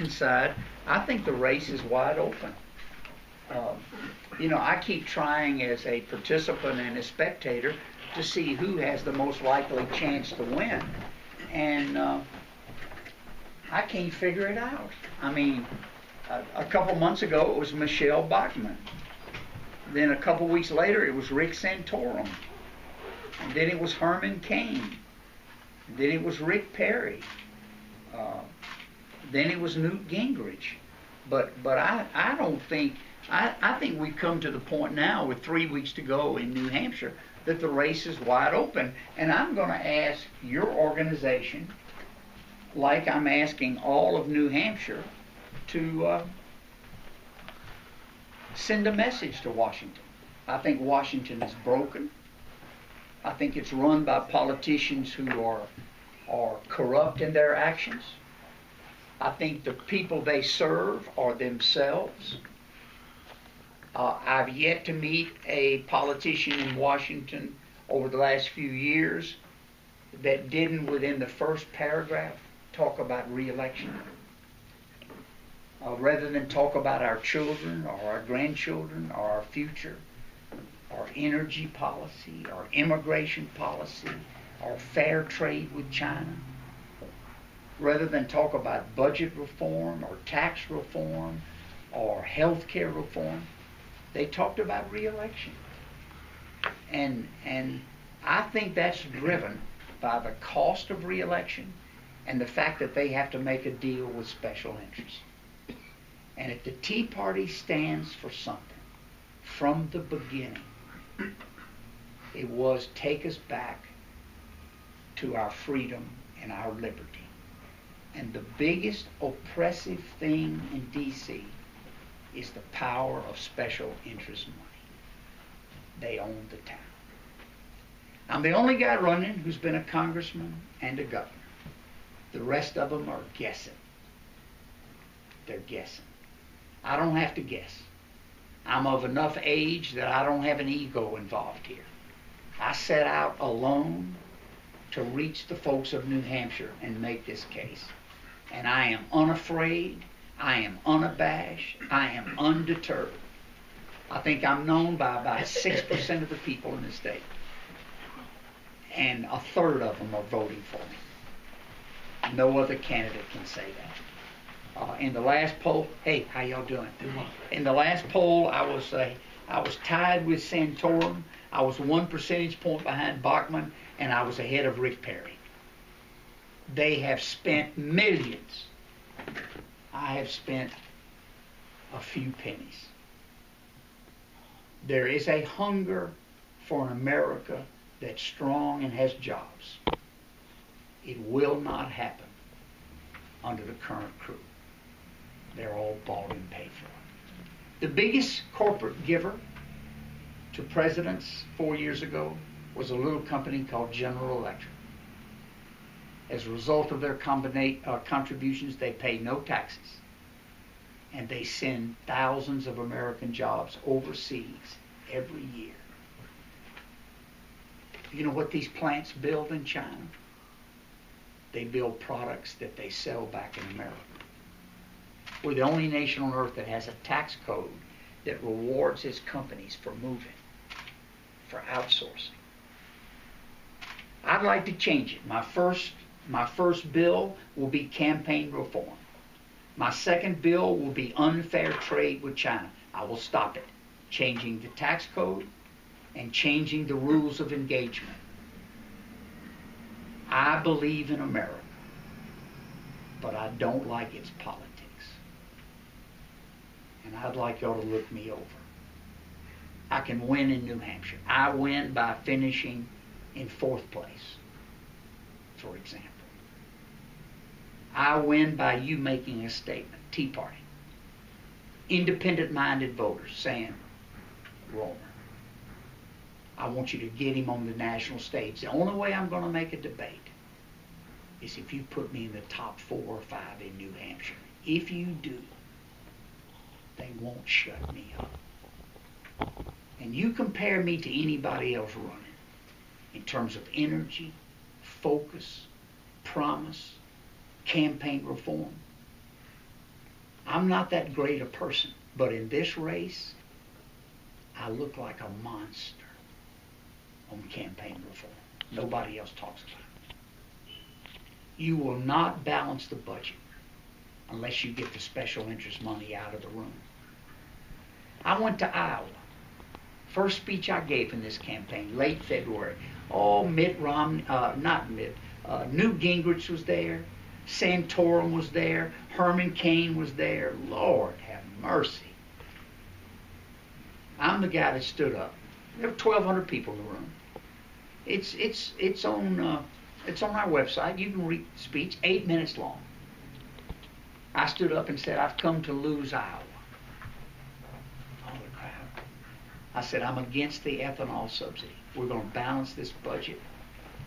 Republican side, I think the race is wide open. I keep trying as a participant and a spectator to see who has the most likely chance to win. And I can't figure it out. I mean, a couple months ago it was Michelle Bachmann. Then a couple weeks later it was Rick Santorum. And then it was Herman Cain. And then it was Rick Perry. Then it was Newt Gingrich. But I don't think, I think we've come to the point now with 3 weeks to go in New Hampshire that the race is wide open. And I'm going to ask your organization, like I'm asking all of New Hampshire, to send a message to Washington. I think Washington is broken. I think it's run by politicians who are corrupt in their actions. I think the people they serve are themselves. I've yet to meet a politician in Washington over the last few years that didn't, within the first paragraph, talk about re-election. Rather than talk about our children or our grandchildren or our future, our energy policy, our immigration policy, our fair trade with China, rather than talk about budget reform or tax reform or health care reform, they talked about re-election. And I think that's driven by the cost of re-election and the fact that they have to make a deal with special interests. And if the Tea Party stands for something, from the beginning, it was take us back to our freedom and our liberty. And the biggest oppressive thing in D.C. is the power of special interest money. They own the town. I'm the only guy running who's been a congressman and a governor. The rest of them are guessing. They're guessing. I don't have to guess. I'm of enough age that I don't have an ego involved here. I set out alone to reach the folks of New Hampshire and make this case. And I am unafraid, I am unabashed, I am undeterred. I think I'm known by about 6% of the people in the state. And a third of them are voting for me. No other candidate can say that. In the last poll, hey, how y'all doing? In the last poll, I was tied with Santorum. I was 1 percentage point behind Bachmann, and I was ahead of Rick Perry. They have spent millions. I have spent a few pennies. There is a hunger for an America that's strong and has jobs. It will not happen under the current crew. They're all bought and paid for. The biggest corporate giver to presidents 4 years ago was a little company called General Electric. As a result of their contributions, they pay no taxes. And they send thousands of American jobs overseas every year. You know what these plants build in China? They build products that they sell back in America. We're the only nation on earth that has a tax code that rewards its companies for moving, for outsourcing. I'd like to change it. My first bill will be campaign reform. My second bill will be unfair trade with China. I will stop it, changing the tax code and changing the rules of engagement. I believe in America, but I don't like its politics. And I'd like y'all to look me over. I can win in New Hampshire. I win by finishing in 4th place, for example. I win by you making a statement, Tea Party. Independent-minded voters saying, Roemer, I want you to get him on the national stage. The only way I'm going to make a debate is if you put me in the top 4 or 5 in New Hampshire. If you do, they won't shut me up. And you compare me to anybody else running in terms of energy, focus, promise, campaign reform. I'm not that great a person, but in this race, I look like a monster on campaign reform. Nobody else talks about it. You will not balance the budget unless you get the special interest money out of the room. I went to Iowa. First speech I gave in this campaign, late February. Oh, Mitt Romney, Newt Gingrich was there. Santorum was there. Herman Cain was there. Lord have mercy. I'm the guy that stood up. There were 1,200 people in the room. It's on our website. You can read the speech, 8 minutes long. I stood up and said, I've come to lose Iowa. Oh, the crowd. I said, I'm against the ethanol subsidy. We're going to balance this budget,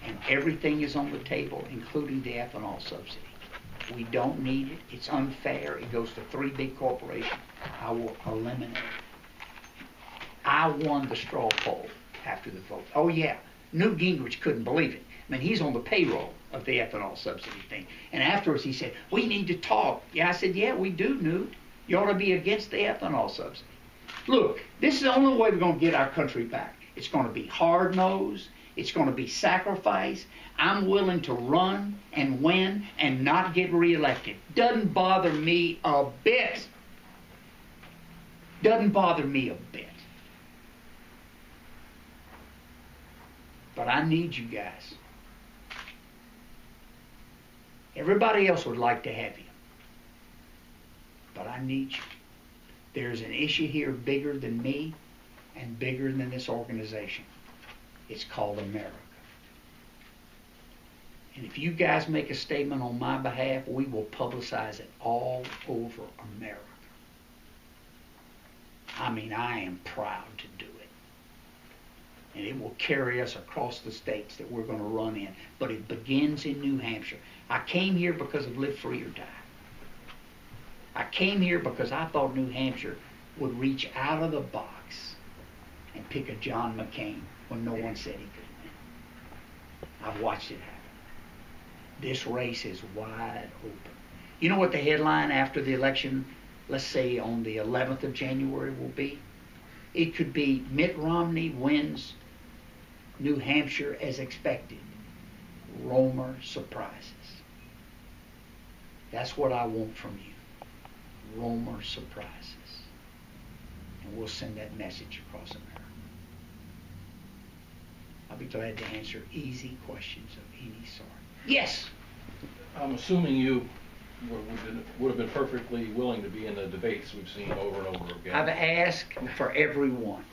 and everything is on the table, including the ethanol subsidy. We don't need it. It's unfair. It goes to 3 big corporations. I will eliminate it. I won the straw poll after the vote. Oh, yeah. Newt Gingrich couldn't believe it. I mean, he's on the payroll of the ethanol subsidy thing. And afterwards he said, we need to talk. Yeah, I said, yeah, we do, Newt. You ought to be against the ethanol subsidy. Look, this is the only way we're going to get our country back. It's going to be hard-nosed. It's going to be sacrifice. I'm willing to run and win and not get reelected. Doesn't bother me a bit. Doesn't bother me a bit. But I need you guys. Everybody else would like to have you. But I need you. There's an issue here bigger than me and bigger than this organization. It's called America. And if you guys make a statement on my behalf, we will publicize it all over America. I mean, I am proud to do it. And it will carry us across the states that we're going to run in. But it begins in New Hampshire. I came here because of Live Free or Die. I came here because I thought New Hampshire would reach out of the box and pick a John McCain when no one said he could win. I've watched it happen. This race is wide open. You know what the headline after the election, let's say on the 11th of January, will be? It could be Mitt Romney wins New Hampshire as expected. Roemer surprises. That's what I want from you. Roemer surprises. And we'll send that message across America. I'll be glad to answer easy questions of any sort. Yes? I'm assuming you would have been perfectly willing to be in the debates we've seen over and over again. I've asked for everyone.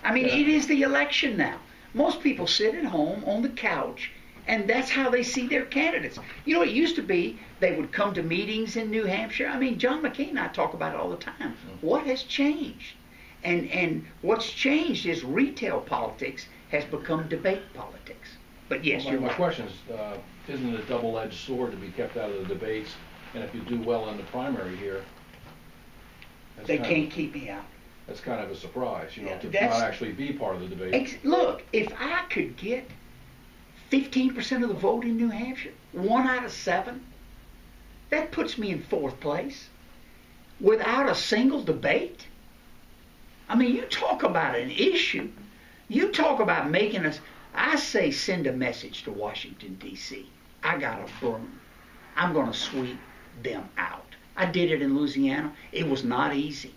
I mean, it is the election now. Most people sit at home on the couch, and that's how they see their candidates. You know, it used to be they would come to meetings in New Hampshire. I mean, John McCain and I talk about it all the time. What has changed? And what's changed is retail politics has become debate politics. But yes, well, my question is, isn't it a double-edged sword to be kept out of the debates? And if you do well in the primary here, they can't keep me out. That's kind of a surprise, you know, to not actually be part of the debate. Look, if I could get 15% of the vote in New Hampshire, 1 out of 7, that puts me in 4th place without a single debate. I mean, you talk about an issue. You talk about making us, I say send a message to Washington, D.C. I got a broom. I'm going to sweep them out. I did it in Louisiana. It was not easy.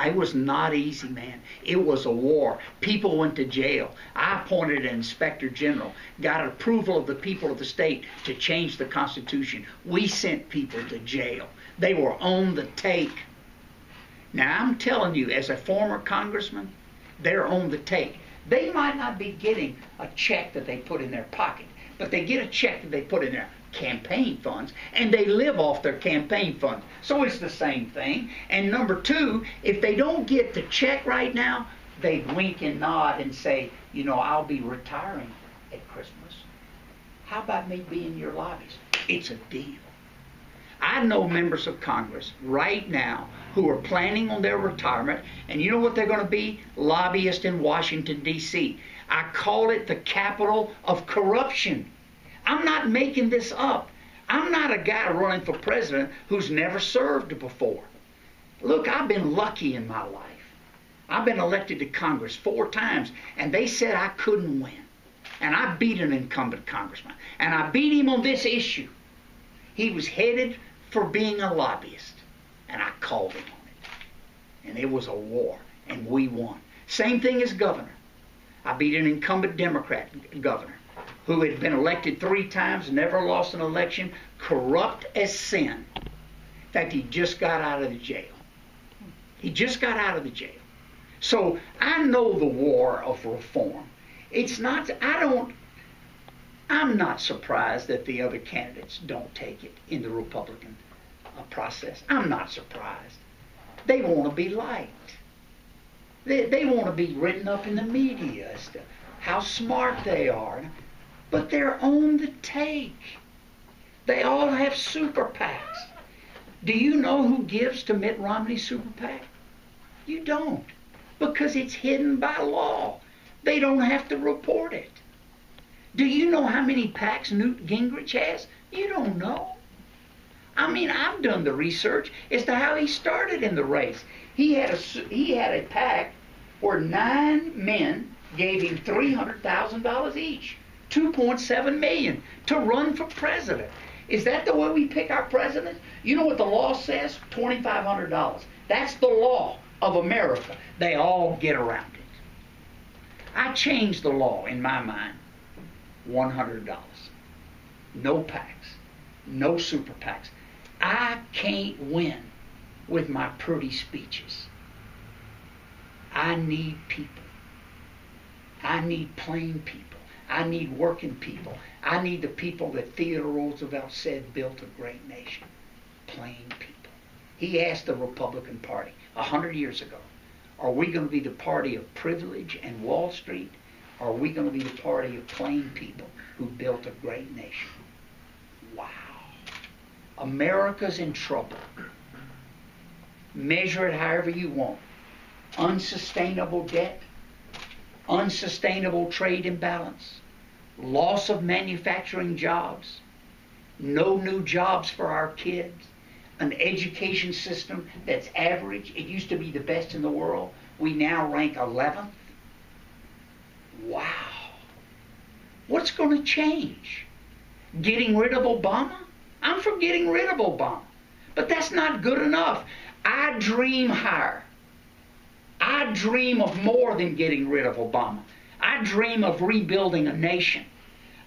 It was not easy, man. It was a war. People went to jail. I appointed an inspector general, got approval of the people of the state to change the Constitution. We sent people to jail. They were on the take. Now, I'm telling you, as a former congressman, they're on the take. They might not be getting a check that they put in their pocket, but they get a check that they put in their campaign funds, and they live off their campaign funds. So it's the same thing. And number 2, if they don't get the check right now, they wink and nod and say, you know, I'll be retiring at Christmas. How about me being your lobbyist? It's a deal. I know members of Congress right now who are planning on their retirement, and you know what they're going to be? Lobbyists in Washington, D.C. I call it the capital of corruption. I'm not making this up. I'm not a guy running for president who's never served before. Look, I've been lucky in my life. I've been elected to Congress 4 times, and they said I couldn't win. And I beat an incumbent congressman. And I beat him on this issue. He was headed for being a lobbyist. And I called him on it. And it was a war. And we won. Same thing as governor. I beat an incumbent Democrat governor who had been elected 3 times, never lost an election, corrupt as sin. In fact, he just got out of the jail. He just got out of the jail. So I know the war of reform. It's not, I'm not surprised that the other candidates don't take it in the Republican process. I'm not surprised. They want to be liked. They want to be written up in the media as to how smart they are. But they're on the take. They all have super PACs. Do you know who gives to Mitt Romney's super PAC? You don't. Because it's hidden by law. They don't have to report it. Do you know how many PACs Newt Gingrich has? You don't know. I mean, I've done the research as to how he started in the race. He had a PAC where 9 men gave him $300,000 each, $2.7 million, to run for president. Is that the way we pick our president? You know what the law says? $2,500. That's the law of America. They all get around it. I changed the law in my mind. $100. No PACs. No super PACs. I can't win with my pretty speeches. I need people. I need plain people. I need working people. I need the people that Theodore Roosevelt said built a great nation. Plain people. He asked the Republican Party 100 years ago, are we going to be the party of privilege and Wall Street? Or are we going to be the party of plain people who built a great nation? Wow. America's in trouble. Measure it however you want. Unsustainable debt, unsustainable trade imbalance, loss of manufacturing jobs, no new jobs for our kids, an education system that's average. It used to be the best in the world. We now rank 11th. Wow. What's going to change? Getting rid of Obama? I'm for getting rid of Obama. But that's not good enough. I dream higher. I dream of more than getting rid of Obama. I dream of rebuilding a nation.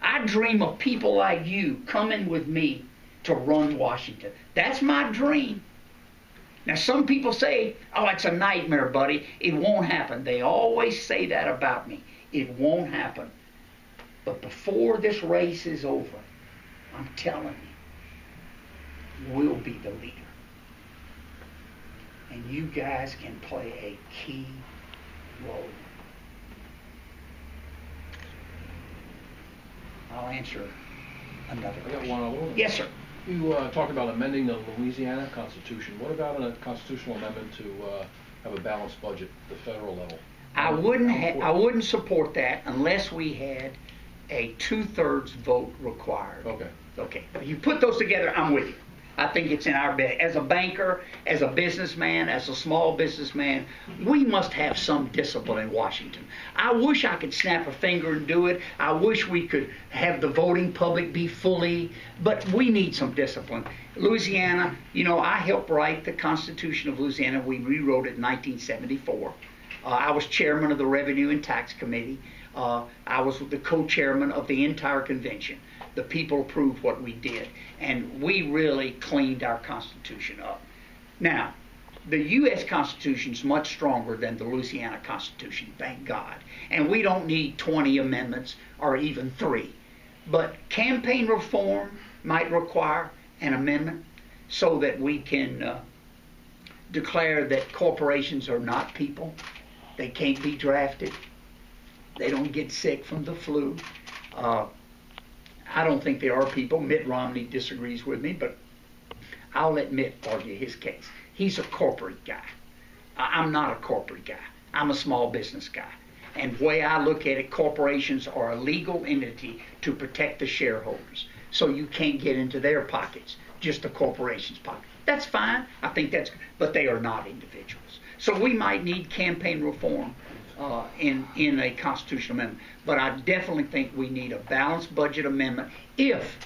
I dream of people like you coming with me to run Washington. That's my dream. Now some people say, oh, it's a nightmare, buddy. It won't happen. They always say that about me. It won't happen. But before this race is over, I'm telling you, we'll be the leader. And you guys can play a key role. I'll answer another question. I got one other one. Yes, sir. You talked about amending the Louisiana Constitution. What about a constitutional amendment to have a balanced budget at the federal level? I wouldn't support that unless we had a 2/3 vote required. Okay. Okay. If you put those together, I'm with you. I think it's in our best. As a banker, as a businessman, as a small businessman, we must have some discipline in Washington. I wish I could snap a finger and do it. I wish we could have the voting public be fully, but we need some discipline. Louisiana, you know, I helped write the Constitution of Louisiana. We rewrote it in 1974. I was chairman of the Revenue and Tax Committee. I was the co-chairman of the entire convention. The people approved what we did, and we really cleaned our Constitution up. Now, the U.S. Constitution is much stronger than the Louisiana Constitution, thank God. And we don't need 20 amendments or even 3. But campaign reform might require an amendment so that we can declare that corporations are not people. They can't be drafted. They don't get sick from the flu. I don't think they are people. Mitt Romney disagrees with me, but I'll let Mitt argue his case. He's a corporate guy. I'm not a corporate guy. I'm a small business guy. And the way I look at it, corporations are a legal entity to protect the shareholders. So you can't get into their pockets, just the corporation's pocket. That's fine. I think that's, but they are not individuals. So we might need campaign reform in a constitutional amendment. But I definitely think we need a balanced budget amendment if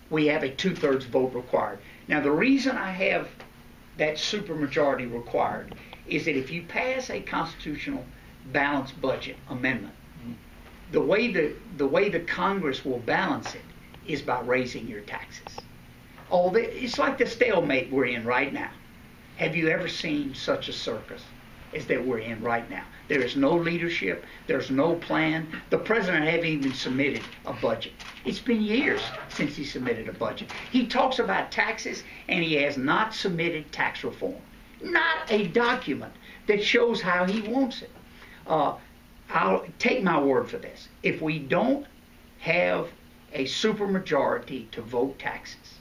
we have a 2/3 vote required. Now, the reason I have that supermajority required is that if you pass a constitutional balanced budget amendment, the way the Congress will balance it is by raising your taxes. It's like the stalemate we're in right now. Have you ever seen such a circus as that we're in right now? There is no leadership. There's no plan. The president hasn't even submitted a budget. It's been years since he submitted a budget. He talks about taxes, and he has not submitted tax reform. Not a document that shows how he wants it. I'll take my word for this. If we don't have a supermajority to vote taxes,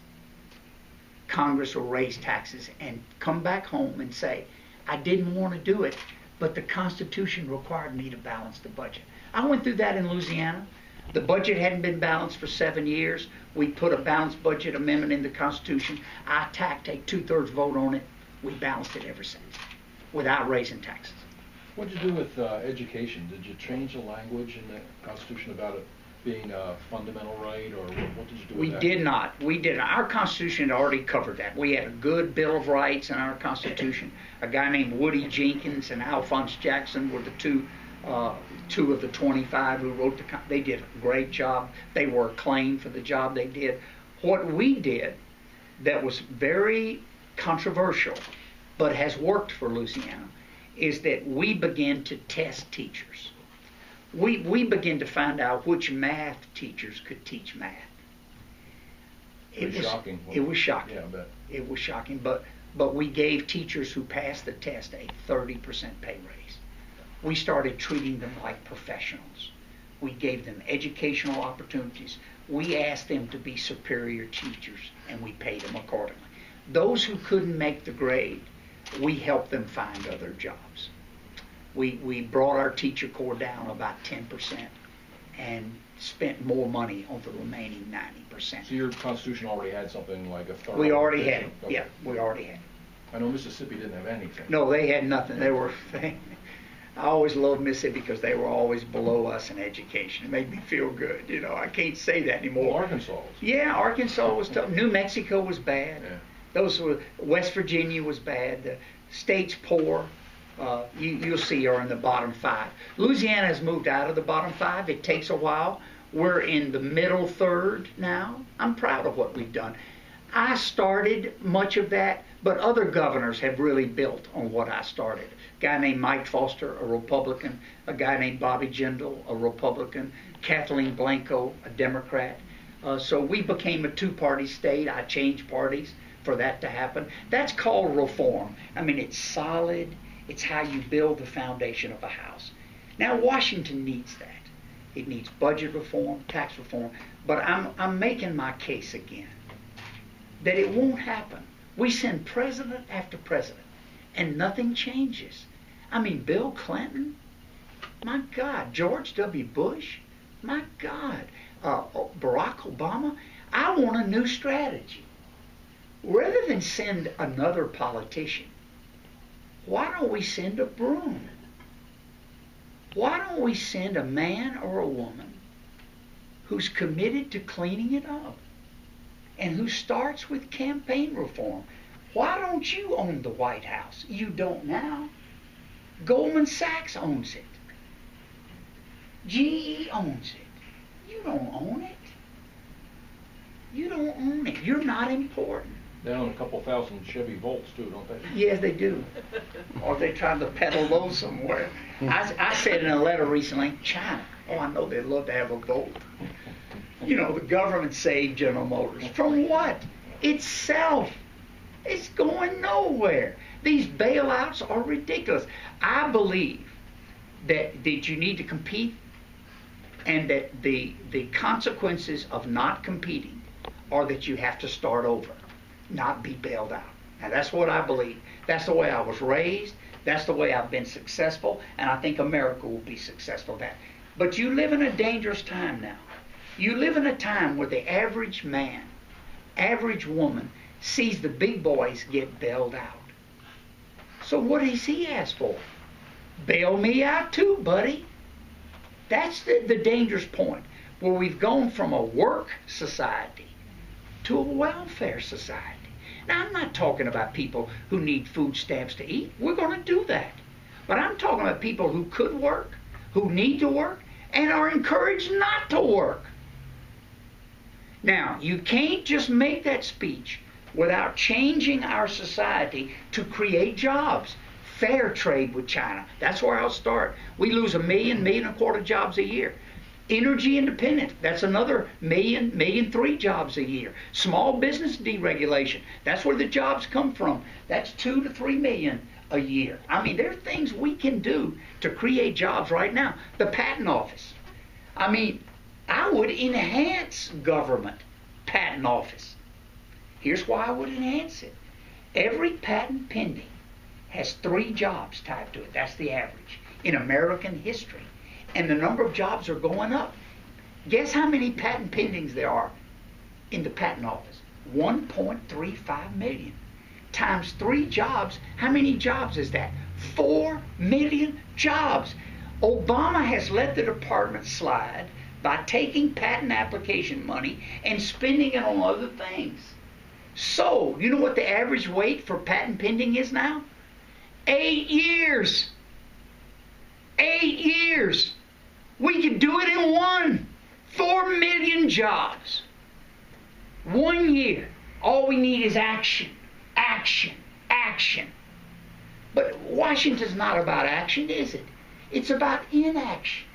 Congress will raise taxes and come back home and say, I didn't want to do it, but the Constitution required me to balance the budget. I went through that in Louisiana. The budget hadn't been balanced for 7 years. We put a balanced budget amendment in the Constitution. I tacked a 2/3 vote on it. We balanced it ever since, without raising taxes. What did you do with education? Did you change the language in the Constitution about it being a fundamental right, or what did you do with that? We did not. Our Constitution had already covered that. We had a good Bill of Rights in our Constitution. A guy named Woody Jenkins and Alphonse Jackson were the two of the 25 who wrote they did a great job. They were acclaimed for the job they did. What we did that was very controversial, but has worked for Louisiana, is that we began to test teachers. We began to find out which math teachers could teach math. It was shocking. It was shocking. Yeah, I bet. It was shocking, but we gave teachers who passed the test a 30% pay raise. We started treating them like professionals. We gave them educational opportunities. We asked them to be superior teachers, and we paid them accordingly. Those who couldn't make the grade, we helped them find other jobs. We brought our teacher corps down about 10% and spent more money on the remaining 90%. So your Constitution already had something like a thorough... We already had it. Okay. Yeah, we already had it. I know Mississippi didn't have anything. No, they had nothing. I always loved Mississippi because they were always below us in education. It made me feel good. You know, I can't say that anymore. Well, Arkansas was. Yeah, Arkansas was tough. New Mexico was bad. Yeah. West Virginia was bad. The states poor. You'll see are in the bottom 5. Louisiana has moved out of the bottom 5. It takes a while. We're in the middle third now. I'm proud of what we've done. I started much of that, but other governors have really built on what I started. A guy named Mike Foster, a Republican. A guy named Bobby Jindal, a Republican. Kathleen Blanco, a Democrat. So we became a 2-party state. I changed parties for that to happen. That's called reform. I mean, it's solid. It's how you build the foundation of a house. Now, Washington needs that. It needs budget reform, tax reform. But I'm making my case again that it won't happen. We send president after president, and nothing changes. I mean, Bill Clinton, my God, George W. Bush, my God, Barack Obama. I want a new strategy. Rather than send another politician, why don't we send a broom? Why don't we send a man or a woman who's committed to cleaning it up and who starts with campaign reform? Why don't you own the White House? You don't now. Goldman Sachs owns it. GE owns it. You don't own it. You don't own it. You're not important. They own a couple thousand Chevy Volts too, don't they? Yes, they do. Or they try to peddle those somewhere. I said in a letter recently, China, I know they'd love to have a Volt. You know, the government saved General Motors. From what? Itself. It's going nowhere. These bailouts are ridiculous. I believe that you need to compete, and that the consequences of not competing are that you have to start over, not be bailed out. Now, that's what I believe. That's the way I was raised. That's the way I've been successful, and I think America will be successful at that. But you live in a dangerous time now. You live in a time where the average man, average woman sees the big boys get bailed out. So what does he ask for? Bail me out too, buddy. That's the dangerous point, where we've gone from a work society to a welfare society. Now, I'm not talking about people who need food stamps to eat. We're going to do that. But I'm talking about people who could work, who need to work, and are encouraged not to work. Now, you can't just make that speech without changing our society to create jobs. Fair trade with China. That's where I'll start. We lose 1 million, 1.25 million jobs a year. Energy independence. That's another 1.3 million jobs a year. Small business deregulation. That's where the jobs come from. That's 2 to 3 million a year. I mean, there are things we can do to create jobs right now. The patent office. I mean, I would enhance government patent office. Here's why I would enhance it. Every patent pending has 3 jobs tied to it. That's the average in American history. And the number of jobs are going up. Guess how many patent pendings there are in the patent office? 1.35 million. Times 3 jobs, how many jobs is that? 4 million jobs. Obama has let the department slide by taking patent application money and spending it on other things. So, you know what the average wait for patent pending is now? 8 years. 8 years. We could do it in 1. 4 million jobs. 1 year. All we need is action. Action. Action. But Washington's not about action, is it? It's about inaction.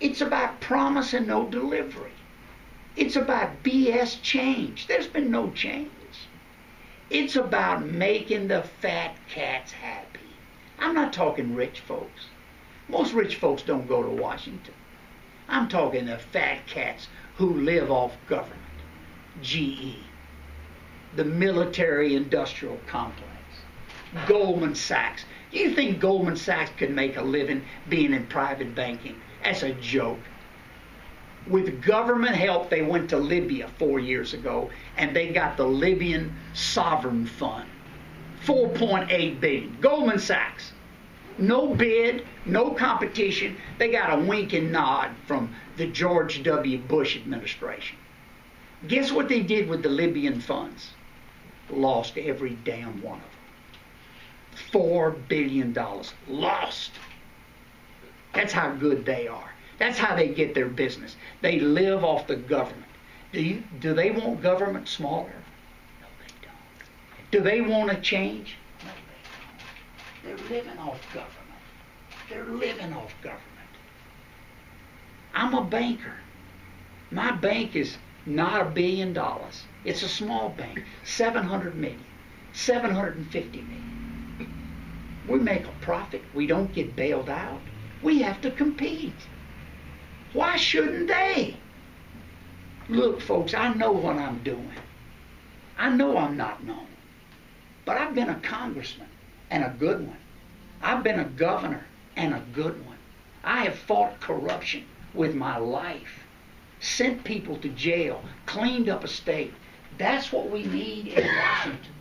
It's about promise and no delivery. It's about BS change. There's been no change. It's about making the fat cats happy. I'm not talking rich folks. Most rich folks don't go to Washington. I'm talking the fat cats who live off government. GE, the military-industrial complex, Goldman Sachs. Do you think Goldman Sachs could make a living being in private banking? That's a joke. With government help, they went to Libya 4 years ago, and they got the Libyan Sovereign Fund. $4.8 billion. Goldman Sachs. No bid, no competition. They got a wink and nod from the George W. Bush administration. Guess what they did with the Libyan funds? Lost every damn one of them. $4 billion. Lost. That's how good they are. That's how they get their business. They live off the government. Do they want government smaller? No, they don't. Do they want to change? No, they don't. They're living off government. They're living off government. I'm a banker. My bank is not $1 billion. It's a small bank. 700 million. 750 million. We make a profit. We don't get bailed out. We have to compete. Why shouldn't they? Look, folks, I know what I'm doing. I know I'm not known. But I've been a congressman, and a good one. I've been a governor, and a good one. I have fought corruption with my life, sent people to jail, cleaned up a state. That's what we need in Washington.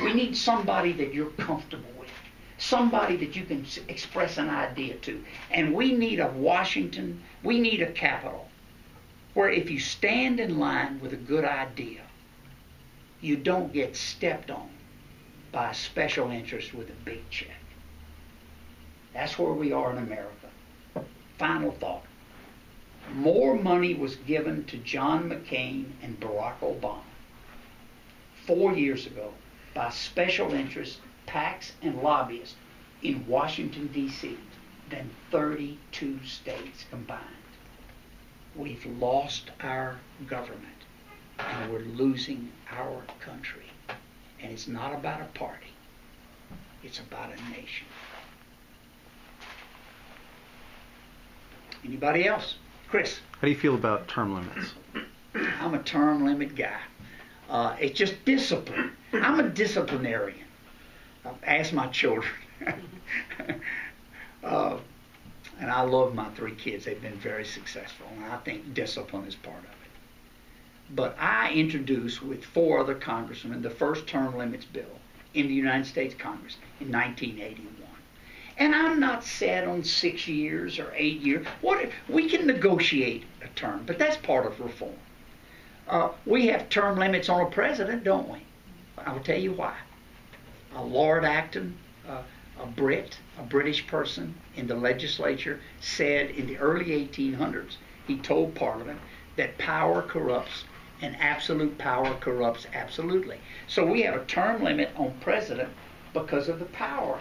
We need somebody that you're comfortable with, somebody that you can express an idea to. And we need a Washington, we need a Capitol, where if you stand in line with a good idea, you don't get stepped on by a special interest with a big check. That's where we are in America. Final thought. More money was given to John McCain and Barack Obama 4 years ago by special interests, PACs, and lobbyists in Washington, D.C. than 32 states combined. We've lost our government, and we're losing our country. And it's not about a party. It's about a nation. Anybody else? Chris. How do you feel about term limits? I'm a term limit guy. It's just discipline. I'm a disciplinarian. Ask my children. And I love my 3 kids. They've been very successful. And I think discipline is part of it. but I introduced with 4 other congressmen the first term limits bill in the United States Congress in 1981. And I'm not set on 6 years or 8 years. We can negotiate a term, but that's part of reform. We have term limits on a president, don't we? I will tell you why. Lord Acton, a British person in the legislature, said in the early 1800s, he told Parliament that power corrupts and absolute power corrupts absolutely. So we have a term limit on president because of the power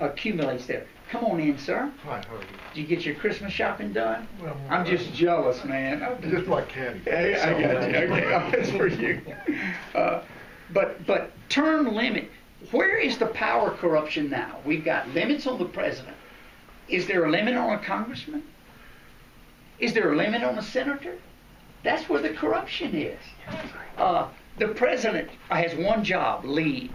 accumulates there. Come on in, sir. Hi, how are you? Did you get your Christmas shopping done? Well, I'm just jealous, man. just like candy. I got you. Okay, that's for you. But term limit. Where is the power corruption now? We've got limits on the president. Is there a limit on a congressman? Is there a limit on a senator? That's where the corruption is. The president has one job, lead.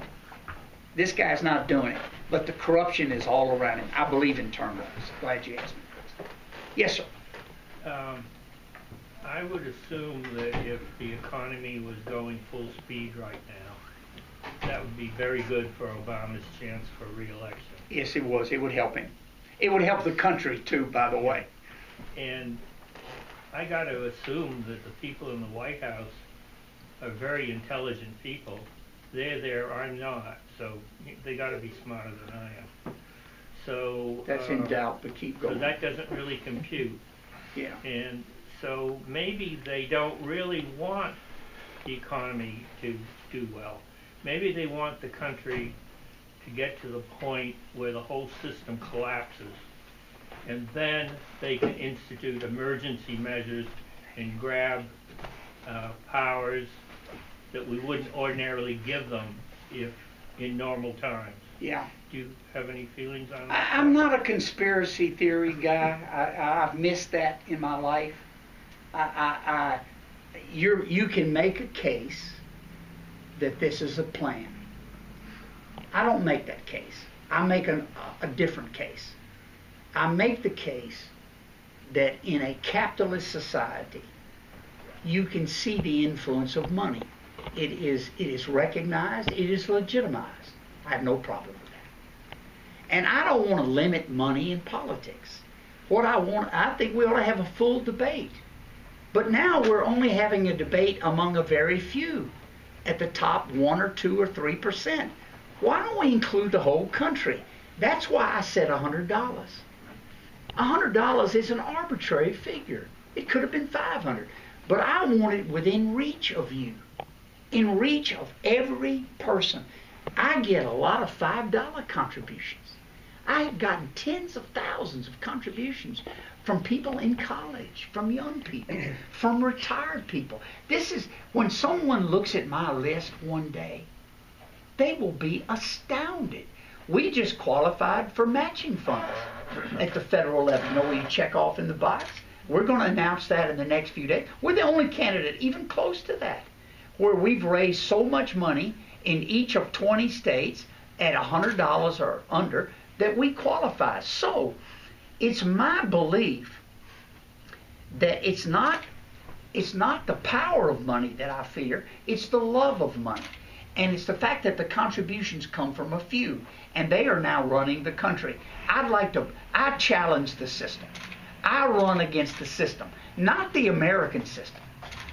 This guy's not doing it, but the corruption is all around him. I believe in term limits. Glad you asked me. Yes, sir. I would assume that if the economy was going full speed right now, that would be very good for Obama's chance for re-election. Yes, it was. It would help him. It would help the country, too, by the way. And I got to assume that the people in the White House are very intelligent people. They're there, I'm not, so they got to be smarter than I am. So that's in doubt, but keep going. So that doesn't really compute. Yeah. And so maybe they don't really want the economy to do well. Maybe they want the country to get to the point where the whole system collapses, and then they can institute emergency measures and grab powers that we wouldn't ordinarily give them if in normal times. Yeah. Do you have any feelings on that? I'm not a conspiracy theory guy. I've missed that in my life. You can make a case that this is a plan. I don't make that case. I make a different case. I make the case that in a capitalist society, you can see the influence of money. It is recognized, it is legitimized. I have no problem with that. And I don't want to limit money in politics. I think we ought to have a full debate. But now we're only having a debate among a very few, at the top 1 or 2 or 3%. Why don't we include the whole country? That's why I said $100. $100 is an arbitrary figure. It could have been $500. But I want it within reach of you, in reach of every person. I get a lot of $5 contributions. I have gotten tens of thousands of contributions from people in college, from young people, from retired people. This is, when someone looks at my list one day, they will be astounded. We just qualified for matching funds at the federal level. You know where you check off in the box? We're going to announce that in the next few days. We're the only candidate even close to that, where we've raised so much money in each of 20 states at $100 or under that we qualify. So it's my belief that it's not the power of money that I fear, it's the love of money. And it's the fact that the contributions come from a few, and they are now running the country. I challenge the system. I run against the system, not the American system,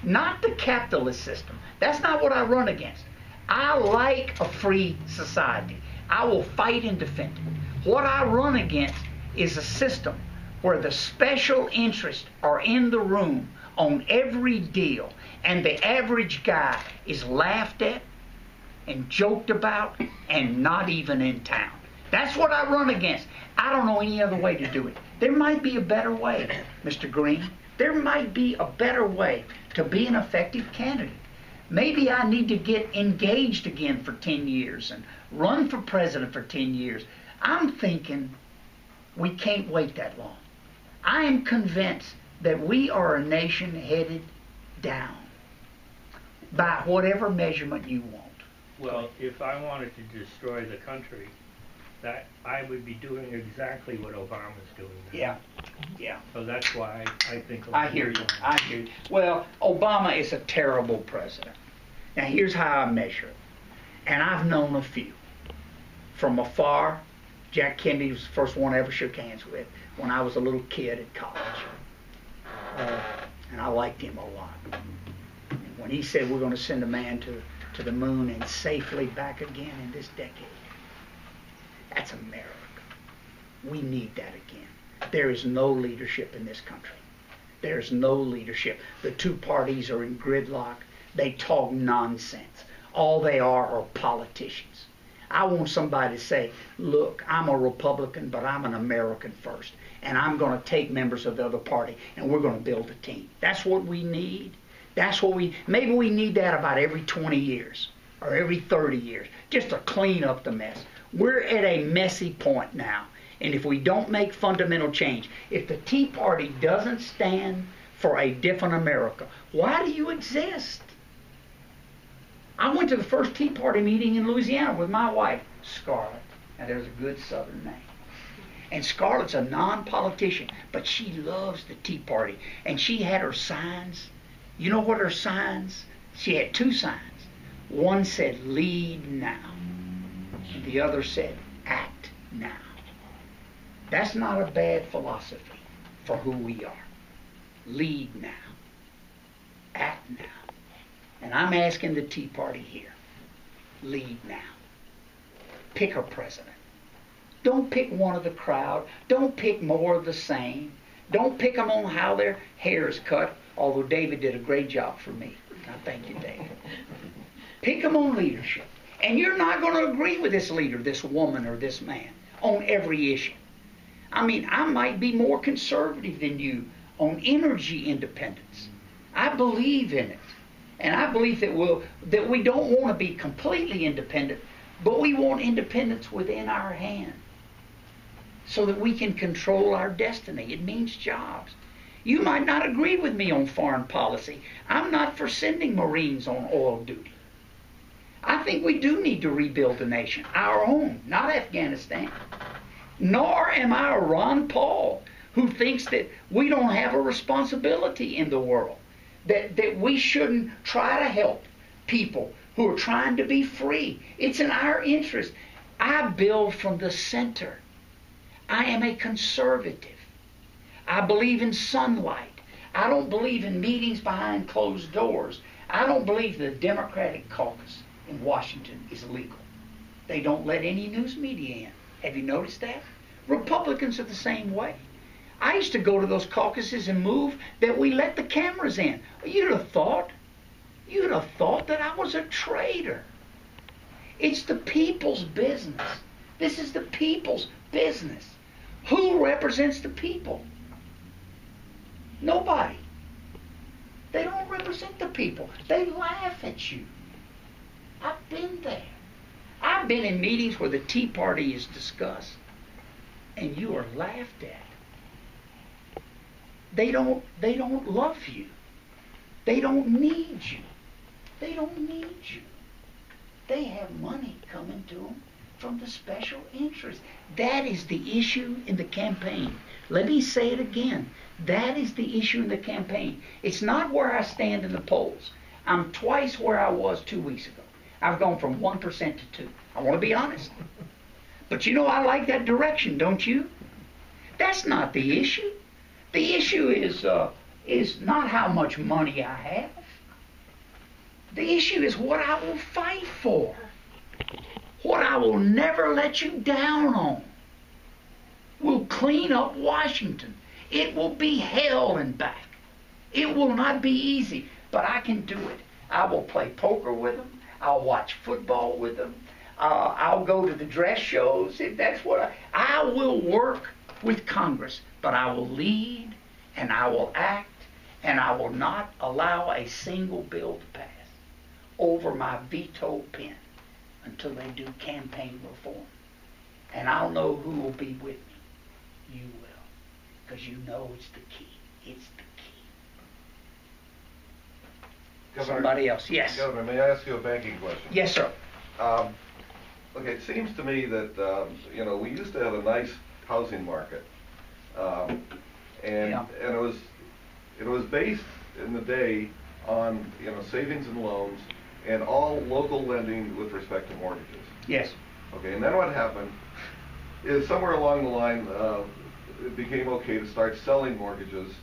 not the capitalist system. That's not what I run against. I like a free society. I will fight and defend it. What I run against is a system where the special interests are in the room on every deal, and the average guy is laughed at and joked about and not even in town. That's what I run against. I don't know any other way to do it. There might be a better way, Mr. Green. There might be a better way to be an effective candidate. Maybe I need to get engaged again for 10 years and run for president for 10 years. I'm thinking we can't wait that long. I am convinced that we are a nation headed down by whatever measurement you want. Well, if I wanted to destroy the country, that I would be doing exactly what Obama's doing now. Yeah, yeah. So that's why I think. I hear you. I hear you. Well, Obama is a terrible president. Now, here's how I measure it. And I've known a few. From afar, Jack Kennedy was the first one I ever shook hands with when I was a little kid at college. And I liked him a lot. And when he said we're going to send a man to the moon and safely back again in this decade, that's America. We need that again. There is no leadership in this country. There's no leadership. The two parties are in gridlock. They talk nonsense. All they are politicians. I want somebody to say, look, I'm a Republican, but I'm an American first. And I'm going to take members of the other party, and we're going to build a team. That's what we need. Maybe we need that about every 20 years or every 30 years, just to clean up the mess. We're at a messy point now. And if we don't make fundamental change, if the Tea Party doesn't stand for a different America, why do you exist? I went to the first Tea Party meeting in Louisiana with my wife, Scarlett. Now, there's a good Southern name. And Scarlett's a non-politician, but she loves the Tea Party. And she had her signs. You know what her signs? She had two signs. One said, lead now. And the other said, act now. That's not a bad philosophy for who we are. Lead now. Act now. And I'm asking the Tea Party here, lead now. Pick a president. Don't pick one of the crowd. Don't pick more of the same. Don't pick them on how their hair is cut, although David did a great job for me. I thank you, David. Pick them on leadership. And you're not going to agree with this leader, this woman, or this man on every issue. I mean, I might be more conservative than you on energy independence. I believe in it. And I believe that we don't want to be completely independent, but we want independence within our hand so that we can control our destiny. It means jobs. You might not agree with me on foreign policy. I'm not for sending Marines on oil duty. I think we do need to rebuild the nation, our own, not Afghanistan. Nor am I a Ron Paul who thinks that we don't have a responsibility in the world, that we shouldn't try to help people who are trying to be free. It's in our interest. I build from the center. I am a conservative. I believe in sunlight. I don't believe in meetings behind closed doors. I don't believe the Democratic caucus in Washington is legal. They don't let any news media in. Have you noticed that? Republicans are the same way. I used to go to those caucuses and move that we let the cameras in. You'd have thought that I was a traitor. It's the people's business. This is the people's business. Who represents the people? Nobody. They don't represent the people. They laugh at you. I've been there. I've been in meetings where the Tea Party is discussed, and you are laughed at. They don't love you. They don't need you. They don't need you. They have money coming to them from the special interest. That is the issue in the campaign. Let me say it again. That is the issue in the campaign. It's not where I stand in the polls. I'm twice where I was 2 weeks ago. I've gone from 1% to 2%. I want to be honest. But you know, I like that direction, don't you? That's not the issue. The issue is not how much money I have. The issue is what I will fight for. What I will never let you down on. We'll clean up Washington. It will be hell and back. It will not be easy, but I can do it. I will play poker with them. I'll watch football with them. I'll go to the dress shows if that's what I will work with Congress, but I will lead and I will act and I will not allow a single bill to pass over my veto pen until they do campaign reform. And I'll know who will be with me. You will. Because you know it's the key. It's the key. Governor, somebody else. Yes. Governor, may I ask you a banking question? Yes, sir. Okay, it seems to me that we used to have a nice housing market, and Yeah. and it was based in the day on savings and loans and all local lending with respect to mortgages. Yes. Okay, and then what happened is somewhere along the line it became okay to start selling mortgages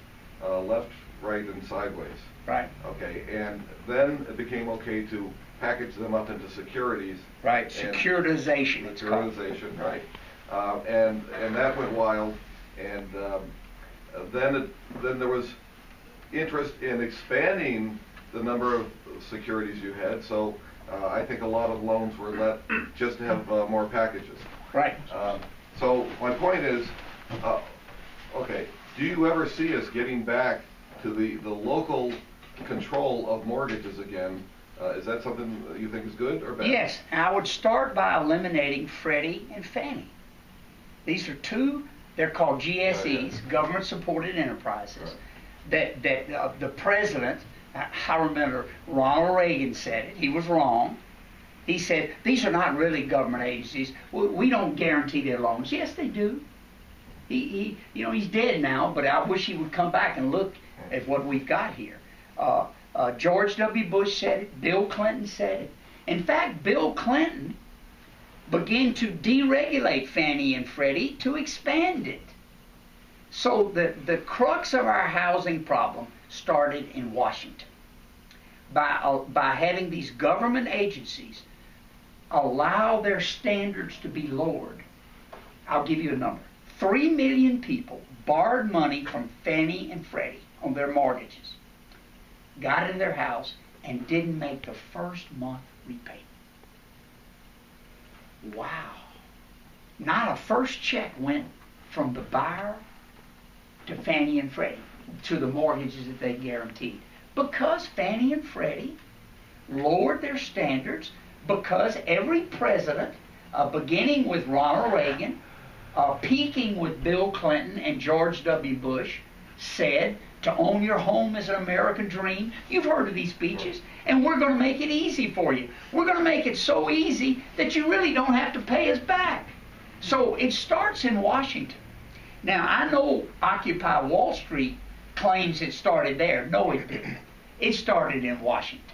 left, right, and sideways. Right. Okay, and then it became okay to package them up into securities. Right. Securitization. It's called. Securitization, right. And that went wild, and then there was interest in expanding the number of securities you had. So I think a lot of loans were let just to have more packages. Right. So my point is, okay, do you ever see us getting back to the local control of mortgages again? Is that something that you think is good or bad? Yes, I would start by eliminating Freddie and Fannie. These are two, they're called GSEs, government-supported enterprises, that the president, I remember Ronald Reagan said it, he was wrong. He said, these are not really government agencies. We don't guarantee their loans. Yes, they do. He's dead now, but I wish he would come back and look at what we've got here. George W. Bush said it. Bill Clinton said it. In fact, Bill Clinton began to deregulate Fannie and Freddie to expand it. So the crux of our housing problem started in Washington by having these government agencies allow their standards to be lowered. I'll give you a number. 3 million people borrowed money from Fannie and Freddie on their mortgages, got in their house, and didn't make the first month repayment. Wow. Not a first check went from the buyer to Fannie and Freddie, to the mortgages that they guaranteed. Because Fannie and Freddie lowered their standards, because every president, beginning with Ronald Reagan, peaking with Bill Clinton and George W. Bush, said to own your home is an American dream. You've heard of these speeches. And we're going to make it easy for you. We're going to make it so easy that you really don't have to pay us back. So it starts in Washington. Now, I know Occupy Wall Street claims it started there. No, it didn't. It started in Washington.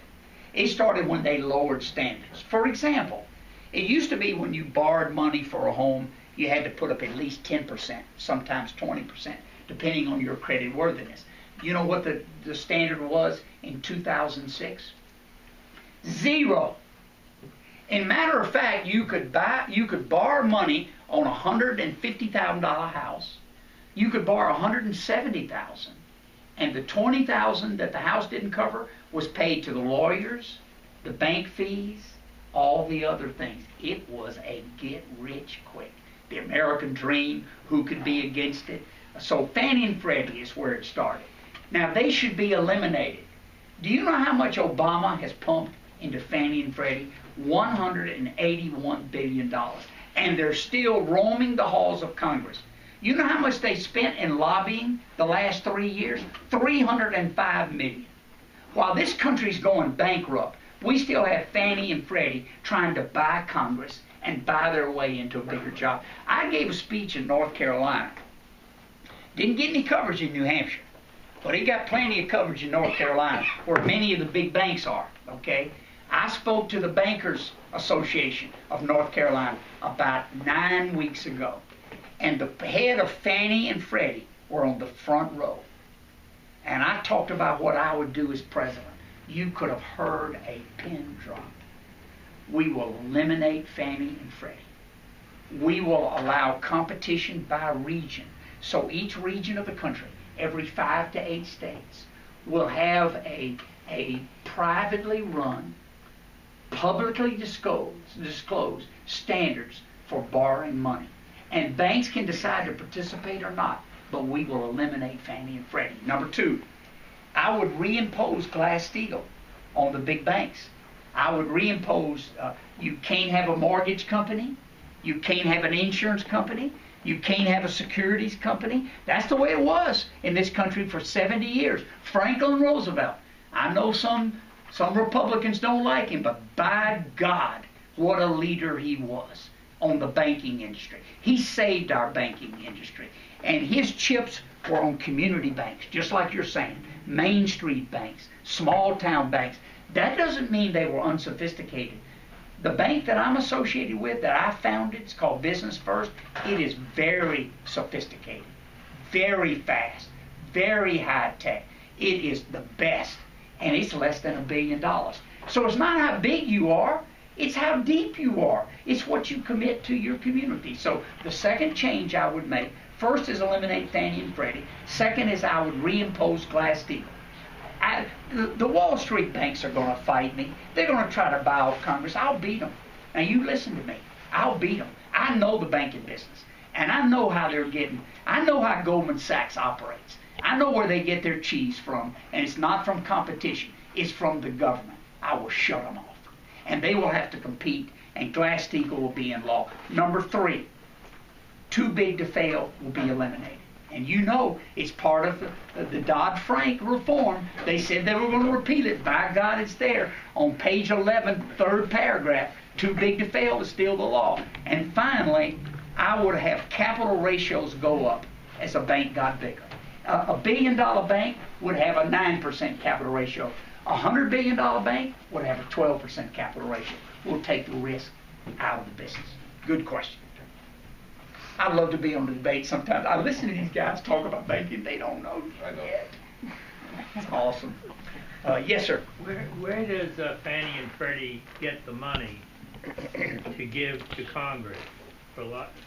It started when they lowered standards. For example, it used to be when you borrowed money for a home, you had to put up at least 10%, sometimes 20%, depending on your credit worthiness. You know what the standard was in 2006? 0. In matter of fact, you could borrow money on a $150,000 house. You could borrow $170,000, and the $20,000 that the house didn't cover was paid to the lawyers, the bank fees, all the other things. It was a get rich quick. The American dream. Who could be against it? So Fannie and Freddie is where it started. Now they should be eliminated. Do you know how much Obama has pumped into Fannie and Freddie? $181 billion. And they're still roaming the halls of Congress. You know how much they spent in lobbying the last 3 years? $305 million. While this country's going bankrupt, we still have Fannie and Freddie trying to buy Congress and buy their way into a bigger job. I gave a speech in North Carolina. Didn't get any coverage in New Hampshire, but he got plenty of coverage in North Carolina, where many of the big banks are, okay? I spoke to the Bankers Association of North Carolina about 9 weeks ago, and the head of Fannie and Freddie were on the front row. And I talked about what I would do as president. You could have heard a pin drop. We will eliminate Fannie and Freddie. We will allow competition by region. So each region of the country, every 5 to 8 states, will have a privately run, publicly disclosed standards for borrowing money. And banks can decide to participate or not, but we will eliminate Fannie and Freddie. Number 2, I would reimpose Glass-Steagall on the big banks. I would reimpose, you can't have a mortgage company, you can't have an insurance company, you can't have a securities company. That's the way it was in this country for 70 years. Franklin Roosevelt. I know some Republicans don't like him, but by God, what a leader he was on the banking industry. He saved our banking industry. And his chips were on community banks, just like you're saying, Main Street banks, small town banks. That doesn't mean they were unsophisticated. The bank that I'm associated with, that I founded, it's called Business First. It is very sophisticated, very fast, very high tech. It is the best, and it's less than $1 billion. So it's not how big you are, it's how deep you are. It's what you commit to your community. So the second change I would make, first is eliminate Fannie and Freddie. Second is I would reimpose Glass-Steagall. The Wall Street banks are going to fight me. They're going to try to buy off Congress. I'll beat them. Now you listen to me. I'll beat them. I know the banking business, and I know how they're getting. I know how Goldman Sachs operates. I know where they get their cheese from, and it's not from competition. It's from the government. I will shut them off, and they will have to compete, and Glass-Steagall will be in law. Number 3, too big to fail will be eliminated. And you know it's part of the Dodd-Frank reform. They said they were going to repeal it. By God, it's there. On page 11, third paragraph, too big to fail is still the law. And finally, I would have capital ratios go up as a bank got bigger. A $1 billion bank would have a 9% capital ratio. A $100 billion bank would have a 12% capital ratio. We'll take the risk out of the business. Good question. I'd love to be on the debate sometimes. I listen to these guys talk about banking. They don't know yet. It's awesome. Yes, sir. Where does Fannie and Freddie get the money to give to Congress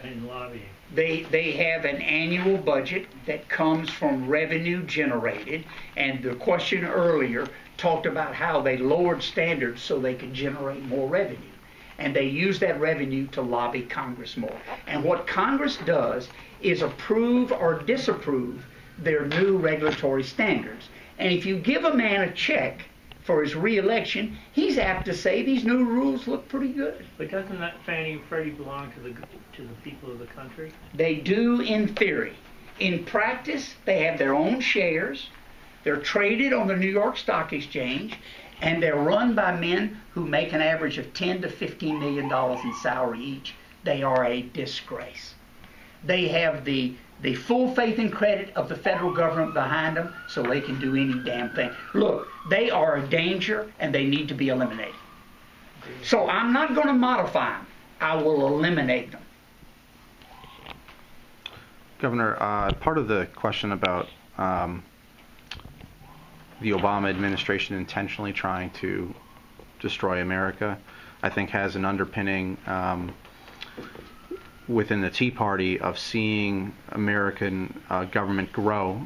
in lobbying? They have an annual budget that comes from revenue generated, and the question earlier talked about how they lowered standards so they could generate more revenue. And they use that revenue to lobby Congress more. And what Congress does is approve or disapprove their new regulatory standards. And if you give a man a check for his re-election, he's apt to say these new rules look pretty good. But doesn't that Fannie and Freddie belong to the people of the country? They do in theory. In practice, they have their own shares. They're traded on the New York Stock Exchange. And they're run by men who make an average of $10 to $15 million in salary each. They are a disgrace. They have the full faith and credit of the federal government behind them, so they can do any damn thing. Look, they are a danger, and they need to be eliminated. So I'm not going to modify them. I will eliminate them. Governor, part of the question about the Obama administration intentionally trying to destroy America, I think has an underpinning within the Tea Party of seeing American government grow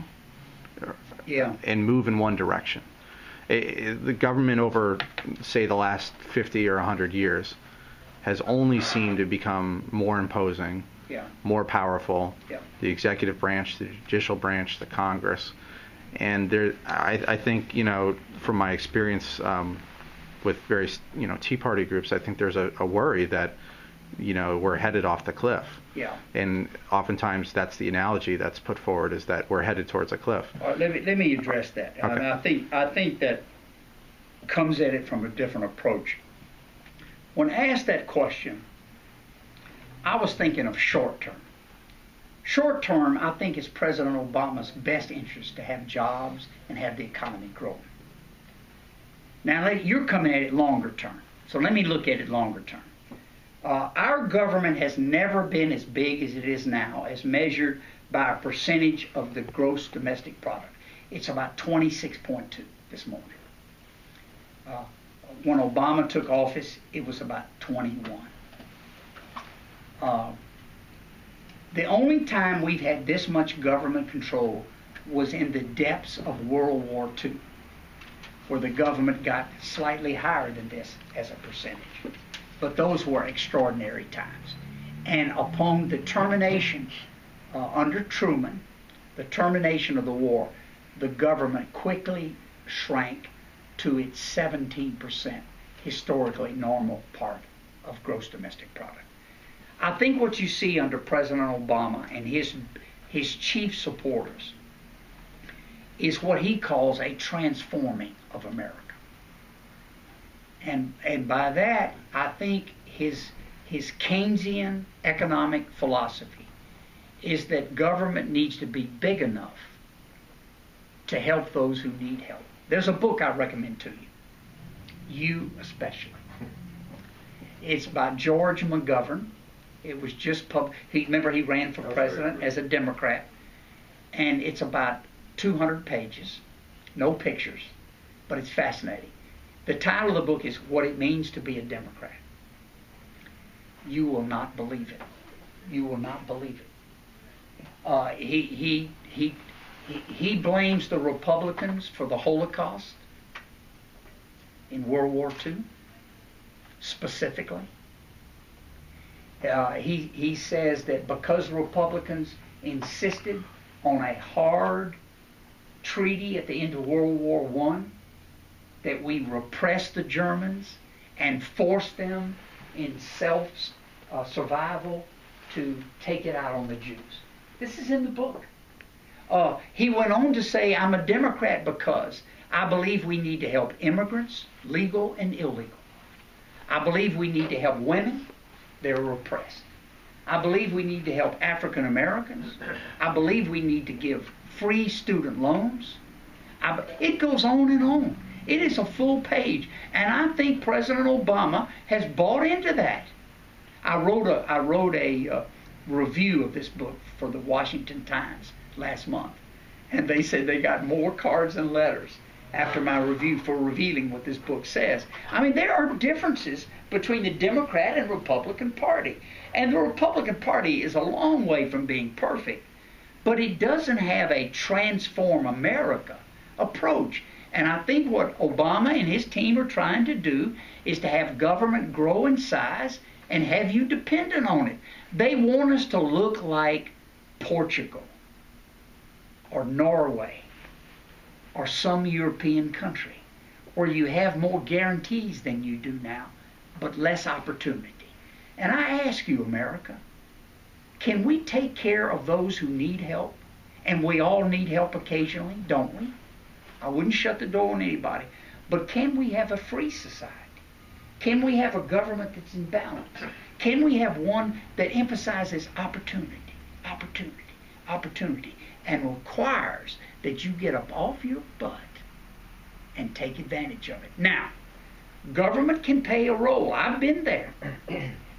and move in one direction. The government over, say, the last 50 or 100 years has only seemed to become more imposing, more powerful, the executive branch, the judicial branch, the Congress. And there, I think, from my experience with various, Tea Party groups, I think there's a worry that, we're headed off the cliff. And oftentimes that's the analogy that's put forward, is that we're headed towards a cliff. Let me address that. Okay. I think that comes at it from a different approach. When asked that question, I was thinking of short term. Short term, I think it's President Obama's best interest to have jobs and have the economy growing. Now, you're coming at it longer term, so let me look at it longer term. Our government has never been as big as it is now, as measured by a percentage of the gross domestic product. It's about 26.2 this morning. When Obama took office, it was about 21. The only time we've had this much government control was in the depths of World War II, where the government got slightly higher than this as a percentage. But those were extraordinary times. And upon the termination, under Truman, the termination of the war, the government quickly shrank to its 17% historically normal part of gross domestic product. I think what you see under President Obama and his chief supporters is what he calls a transforming of America. And by that, I think his Keynesian economic philosophy is that government needs to be big enough to help those who need help. There's a book I recommend to you especially. It's by George McGovern. It was just remember he ran for president as a Democrat, and it's about 200 pages, no pictures, but it's fascinating. The title of the book is What It Means to Be a Democrat. You will not believe it. You will not believe it. He blames the Republicans for the Holocaust in World War II, specifically. He says that because Republicans insisted on a hard treaty at the end of World War I, that we repressed the Germans and forced them in self-survival to take it out on the Jews. This is in the book. He went on to say, I'm a Democrat because I believe we need to help immigrants, legal and illegal. I believe we need to help women. They're repressed. I believe we need to help African Americans. I believe we need to give free student loans. It goes on and on. It is a full page, and I think President Obama has bought into that. I wrote a review of this book for the Washington Times last month, and they said they got more cards and letters after my review for revealing what this book says. I mean, there are differences between the Democrat and Republican Party, and the Republican Party is a long way from being perfect, but it doesn't have a transform America approach. And I think what Obama and his team are trying to do is to have government grow in size and have you dependent on it. They want us to look like Portugal or Norway or some European country where you have more guarantees than you do now, but less opportunity. And I ask you, America, can we take care of those who need help? And we all need help occasionally, don't we? I wouldn't shut the door on anybody. But can we have a free society? Can we have a government that's in balance? Can we have one that emphasizes opportunity, opportunity, opportunity, and requires that you get up off your butt and take advantage of it? Now, government can play a role. I've been there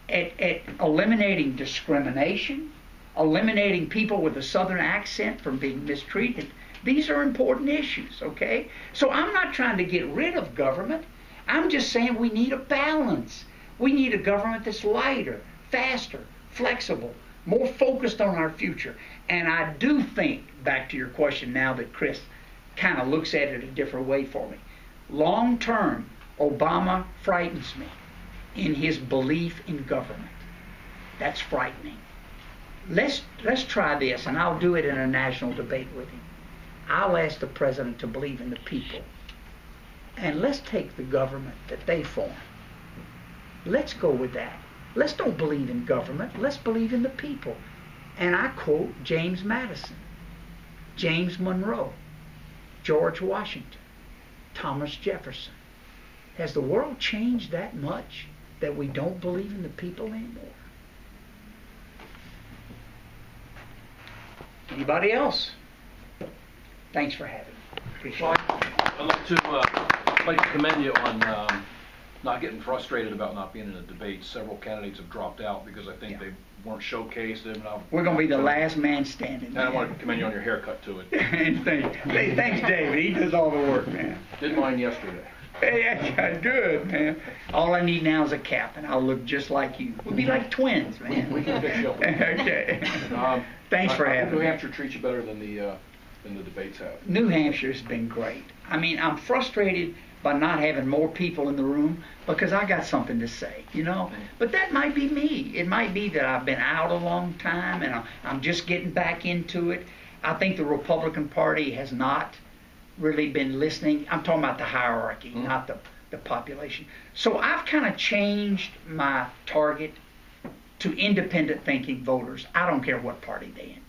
at eliminating discrimination, eliminating people with a southern accent from being mistreated. These are important issues, okay? So I'm not trying to get rid of government. I'm just saying we need a balance. We need a government that's lighter, faster, flexible, more focused on our future. And I do think, back to your question now that Chris kind of looks at it a different way for me, long term, Obama frightens me in his belief in government. That's frightening. Let's try this, and I'll do it in a national debate with him. I'll ask the president to believe in the people. And let's take the government that they form. Let's go with that. Let's don't believe in government. Let's believe in the people. And I quote James Madison, James Monroe, George Washington, Thomas Jefferson. Has the world changed that much that we don't believe in the people anymore? Anybody else? Thanks for having me. Appreciate it. I'd like to commend you on not getting frustrated about not being in a debate. Several candidates have dropped out because I think they weren't showcased. We're going to be the last man standing. And I want to commend you on your haircut to it. Thanks, David. He does all the work, man. Did mine yesterday. Hey, good, man. All I need now is a cap, and I'll look just like you. We'll be like twins, man. We can fix you up. Okay. Thanks for having me. New Hampshire treats you better than the debates have. New Hampshire's been great. I mean, I'm frustrated by not having more people in the room because I got something to say, you know. But that might be me. It might be that I've been out a long time and I'm just getting back into it. I think the Republican Party has not really been listening. I'm talking about the hierarchy, not the population. So I've kind of changed my target to independent thinking voters. I don't care what party they're in.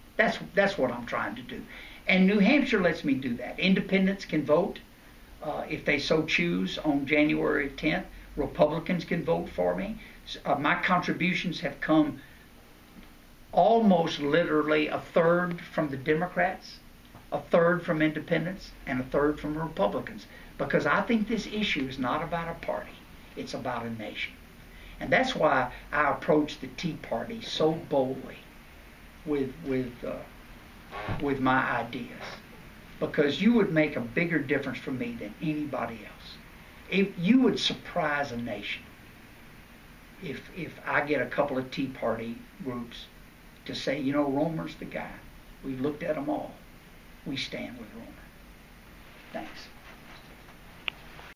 That's what I'm trying to do. And New Hampshire lets me do that. Independents can vote if they so choose on January 10th. Republicans can vote for me. My contributions have come almost literally a third from the Democrats, a third from independents, and a third from Republicans. Because I think this issue is not about a party, it's about a nation. And that's why I approached the Tea Party so boldly with my ideas. Because you would make a bigger difference for me than anybody else. If you would surprise a nation if I get a couple of Tea Party groups to say, you know, Roemer's the guy. We looked at them all. We stand with Roemer. Thanks.